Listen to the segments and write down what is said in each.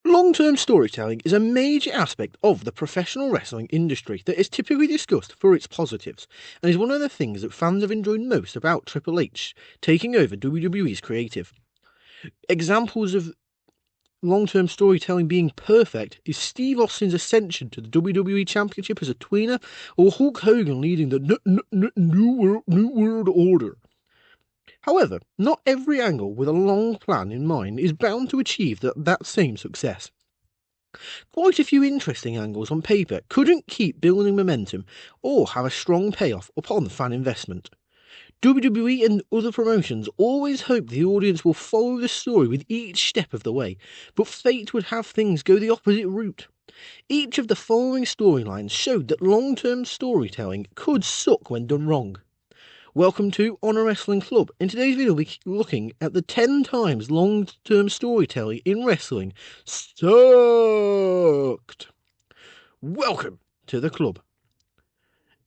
Long-term storytelling is a major aspect of the professional wrestling industry that is typically discussed for its positives, and is one of the things that fans have enjoyed most about Triple H taking over WWE's creative. Examples of long-term storytelling being perfect is Steve Austin's ascension to the WWE Championship as a tweener, or Hulk Hogan leading the New World Order. However, not every angle with a long plan in mind is bound to achieve that same success. Quite a few interesting angles on paper couldn't keep building momentum or have a strong payoff upon fan investment. WWE and other promotions always hope the audience will follow the story with each step of the way, but fate would have things go the opposite route. Each of the following storylines showed that long-term storytelling could suck when done wrong. Welcome to Honor Wrestling Club. In today's video, we'll be looking at the 10 times long-term storytelling in wrestling sucked. Welcome to the club.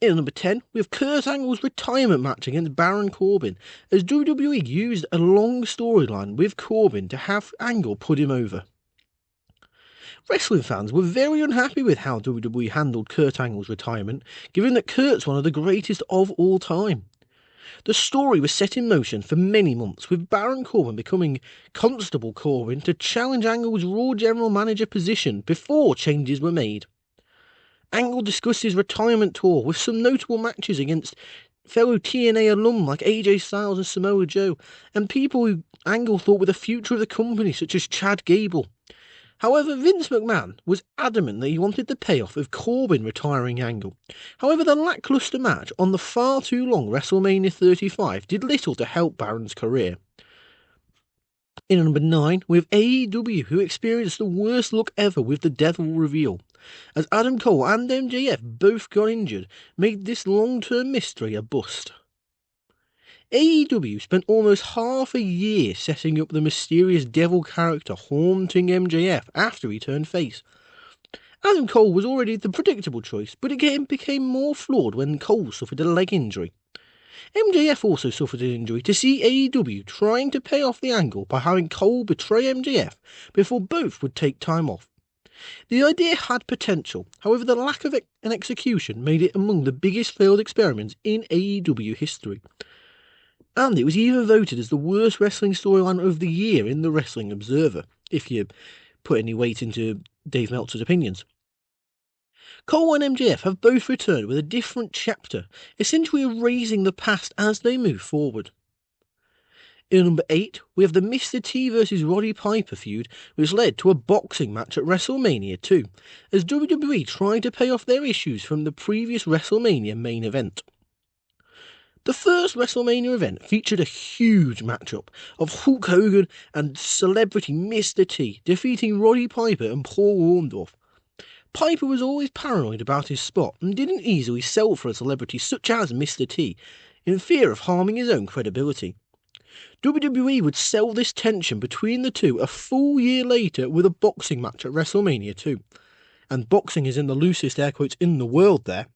In number 10, we have Kurt Angle's retirement match against Baron Corbin, as WWE used a long storyline with Corbin to have Angle put him over. Wrestling fans were very unhappy with how WWE handled Kurt Angle's retirement, given that Kurt's one of the greatest of all time. The story was set in motion for many months, with Baron Corbin becoming Constable Corbin to challenge Angle's Raw General Manager position before changes were made. Angle discussed his retirement tour with some notable matches against fellow TNA alum like AJ Styles and Samoa Joe, and people who Angle thought were the future of the company, such as Chad Gable. However, Vince McMahon was adamant that he wanted the payoff of Corbin retiring Angle. However, the lackluster match on the far too long WrestleMania 35 did little to help Baron's career. In number 9, we have AEW, who experienced the worst luck ever with the Devil reveal, as Adam Cole and MJF both got injured, made this long-term mystery a bust. AEW spent almost half a year setting up the mysterious devil character haunting MJF after he turned face. Adam Cole was already the predictable choice, but it became more flawed when Cole suffered a leg injury. MJF also suffered an injury to see AEW trying to pay off the angle by having Cole betray MJF before both would take time off. The idea had potential, however the lack of an execution made it among the biggest failed experiments in AEW history. And it was even voted as the worst wrestling storyline of the year in the Wrestling Observer, if you put any weight into Dave Meltzer's opinions. Cole and MJF have both returned with a different chapter, essentially erasing the past as they move forward. In number 8, we have the Mr. T vs Roddy Piper feud, which led to a boxing match at WrestleMania 2, as WWE tried to pay off their issues from the previous WrestleMania main event. The first WrestleMania event featured a huge matchup of Hulk Hogan and celebrity Mr. T defeating Roddy Piper and Paul Orndorff. Piper was always paranoid about his spot and didn't easily sell for a celebrity such as Mr. T, in fear of harming his own credibility. WWE would sell this tension between the two a full year later with a boxing match at WrestleMania 2. And boxing is in the loosest air quotes in the world there.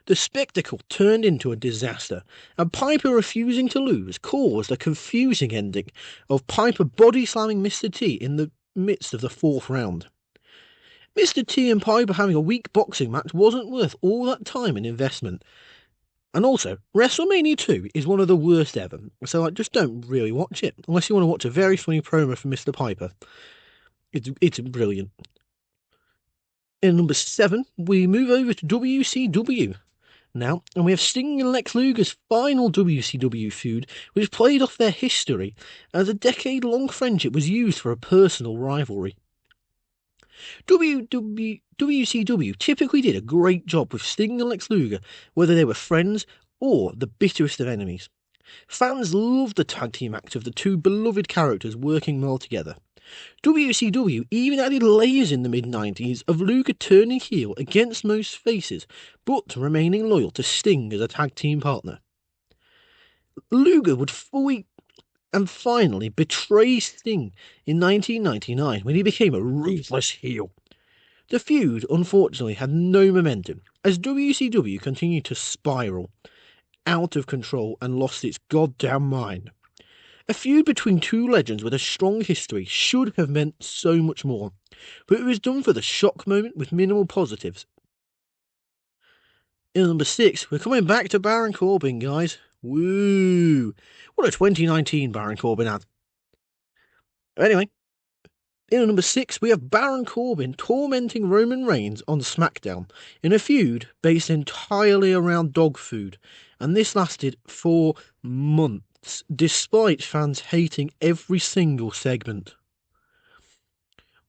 The spectacle turned into a disaster, and Piper refusing to lose caused a confusing ending of Piper body-slamming Mr. T in the midst of the 4th round. Mr. T and Piper having a weak boxing match wasn't worth all that time and investment. And also, WrestleMania 2 is one of the worst ever, so I just don't really watch it, unless you want to watch a very funny promo from Mr. Piper. It's brilliant. In number 7, we move over to WCW now, and we have Sting and Lex Luger's final WCW feud, which played off their history, as a decade-long friendship was used for a personal rivalry. WCW typically did a great job with Sting and Lex Luger, whether they were friends or the bitterest of enemies. Fans loved the tag team act of the two beloved characters working well together. WCW even added layers in the mid-90s of Luger turning heel against most faces, but remaining loyal to Sting as a tag team partner. Luger would finally betray Sting in 1999 when he became a ruthless heel. The feud unfortunately had no momentum, as WCW continued to spiral out of control and lost its goddamn mind. A feud between two legends with a strong history should have meant so much more, but it was done for the shock moment with minimal positives. In number 6, we're coming back to Baron Corbin, guys. Woo! What a 2019 Baron Corbin had. Anyway, in number 6, we have Baron Corbin tormenting Roman Reigns on SmackDown in a feud based entirely around dog food, and this lasted for months, despite fans hating every single segment.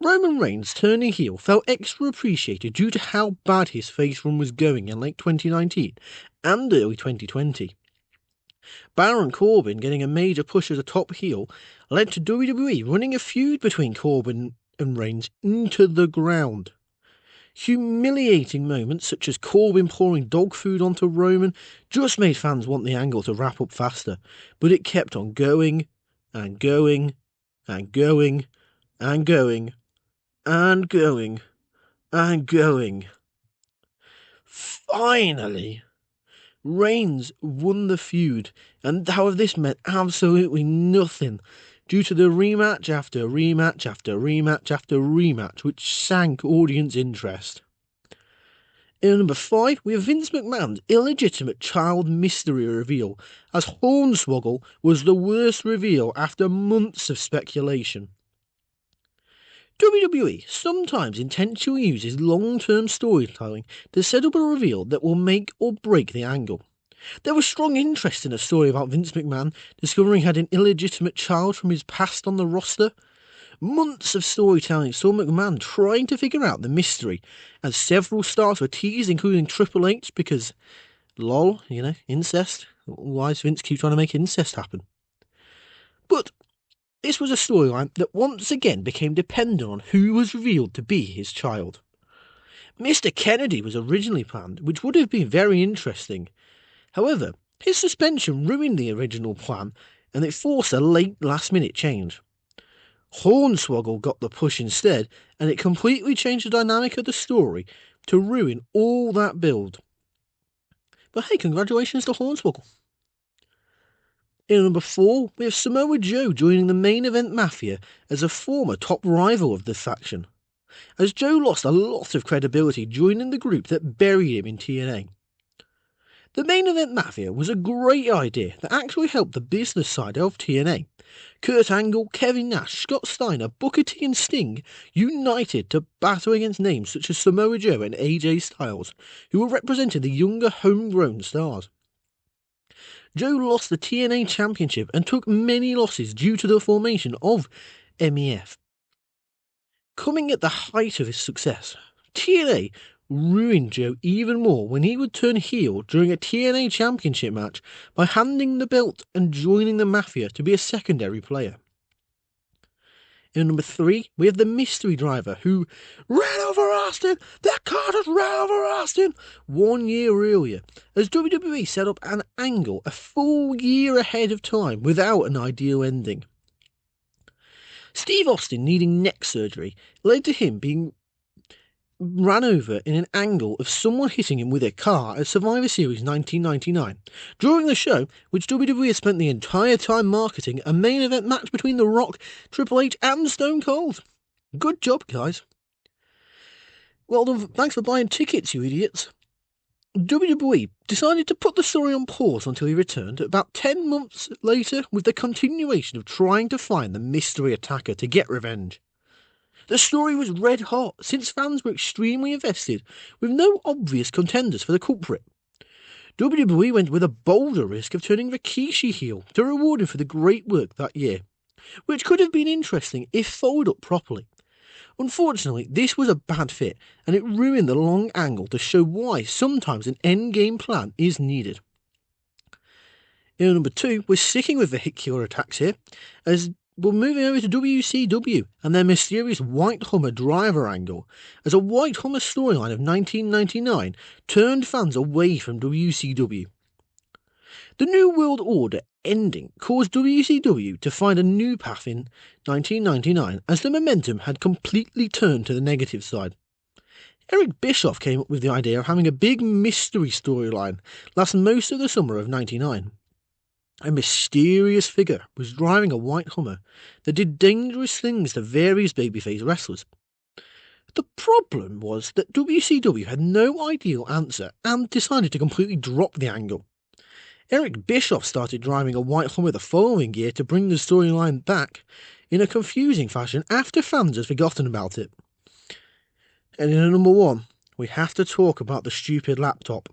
Roman Reigns turning heel felt extra appreciated due to how bad his face run was going in late 2019 and early 2020. Baron Corbin getting a major push as a top heel led to WWE running a feud between Corbin and Reigns into the ground. Humiliating moments such as Corbin pouring dog food onto Roman just made fans want the angle to wrap up faster, but it kept on going and going and going and going and going and going. Finally, Reigns won the feud, and however this meant absolutely nothing due to the rematch after rematch after rematch after rematch, which sank audience interest. In number 5, we have Vince McMahon's illegitimate child mystery reveal, as Hornswoggle was the worst reveal after months of speculation. WWE sometimes intentionally uses long-term storytelling to set up a reveal that will make or break the angle. There was strong interest in a story about Vince McMahon discovering he had an illegitimate child from his past on the roster. Months of storytelling saw McMahon trying to figure out the mystery, as several stars were teased, including Triple H, because, lol, incest. Why does Vince keep trying to make incest happen? But this was a storyline that once again became dependent on who was revealed to be his child. Mr. Kennedy was originally planned, which would have been very interesting. However, his suspension ruined the original plan, and it forced a late last-minute change. Hornswoggle got the push instead, and it completely changed the dynamic of the story to ruin all that build. But hey, congratulations to Hornswoggle. In number 4, we have Samoa Joe joining the main event Mafia as a former top rival of the faction, as Joe lost a lot of credibility joining the group that buried him in TNA. The main event Mafia was a great idea that actually helped the business side of TNA. Kurt Angle, Kevin Nash, Scott Steiner, Booker T and Sting united to battle against names such as Samoa Joe and AJ Styles, who were representing the younger homegrown stars. Joe lost the TNA Championship and took many losses due to the formation of MEF. Coming at the height of his success, TNA ruined Joe even more when he would turn heel during a TNA Championship match by handing the belt and joining the Mafia to be a secondary player. In number 3, we have the mystery driver who ran over Austin. The car just ran over Austin 1 year earlier, as WWE set up an angle a full year ahead of time without an ideal ending. Steve Austin needing neck surgery led to him being ran over in an angle of someone hitting him with a car at Survivor Series 1999. During the show, which WWE spent the entire time marketing a main event match between The Rock, Triple H and Stone Cold. Good job, guys. Well done, thanks for buying tickets, you idiots. WWE decided to put the story on pause until he returned about 10 months later with the continuation of trying to find the mystery attacker to get revenge. The story was red hot, since fans were extremely invested, with no obvious contenders for the culprit. WWE went with a bolder risk of turning Rikishi heel to reward him for the great work that year, which could have been interesting if followed up properly. Unfortunately, this was a bad fit, and it ruined the long angle to show why sometimes an endgame plan is needed. In number 2, we're sticking with vehicular attacks here, as we're moving over to WCW and their mysterious White Hummer driver angle, as a White Hummer storyline of 1999 turned fans away from WCW. The New World Order ending caused WCW to find a new path in 1999, as the momentum had completely turned to the negative side. Eric Bischoff came up with the idea of having a big mystery storyline last most of the summer of 99. A mysterious figure was driving a white Hummer that did dangerous things to various babyface wrestlers. The problem was that WCW had no ideal answer and decided to completely drop the angle. Eric Bischoff started driving a white Hummer the following year to bring the storyline back in a confusing fashion after fans had forgotten about it. And in number 1, we have to talk about the stupid laptop,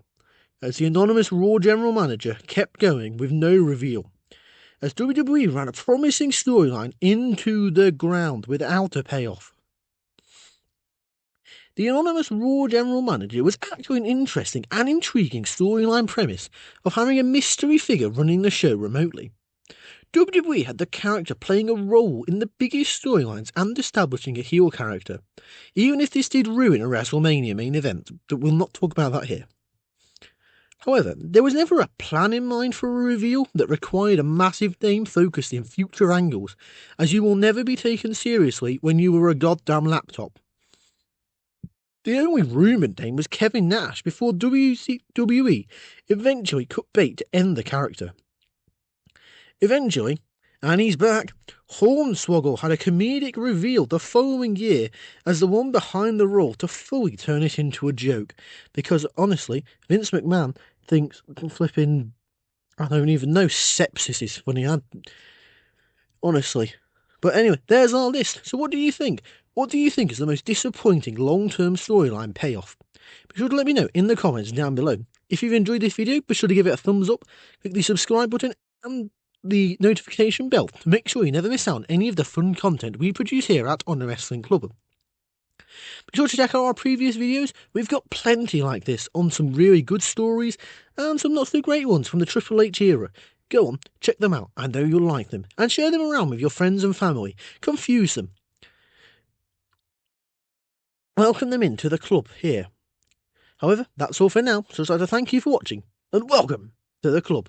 as the anonymous Raw general manager kept going with no reveal, as WWE ran a promising storyline into the ground without a payoff. The anonymous Raw general manager was actually an interesting and intriguing storyline premise of having a mystery figure running the show remotely. WWE had the character playing a role in the biggest storylines and establishing a heel character, even if this did ruin a WrestleMania main event, but we'll not talk about that here. However, there was never a plan in mind for a reveal that required a massive name focused in future angles, as you will never be taken seriously when you were a goddamn laptop. The only rumoured name was Kevin Nash before WWE eventually cut bait to end the character. Eventually, and he's back, Hornswoggle had a comedic reveal the following year as the one behind the role to fully turn it into a joke, because honestly, Vince McMahon thinks flipping, I don't even know, sepsis is funny, honestly. But anyway, there's our list. So what do you think? What do you think is the most disappointing long-term storyline payoff? Be sure to let me know in the comments down below. If you've enjoyed this video, be sure to give it a thumbs up, click the subscribe button and the notification bell to make sure you never miss out on any of the fun content we produce here at On The Wrestling Club. Be sure to check out our previous videos. We've got plenty like this on some really good stories and some not so great ones from the Triple H era. Go on, check them out. I know you'll like them. And share them around with your friends and family. Confuse them. Welcome them into the club here. However, that's all for now, so I'd like to thank you for watching, and welcome to the club.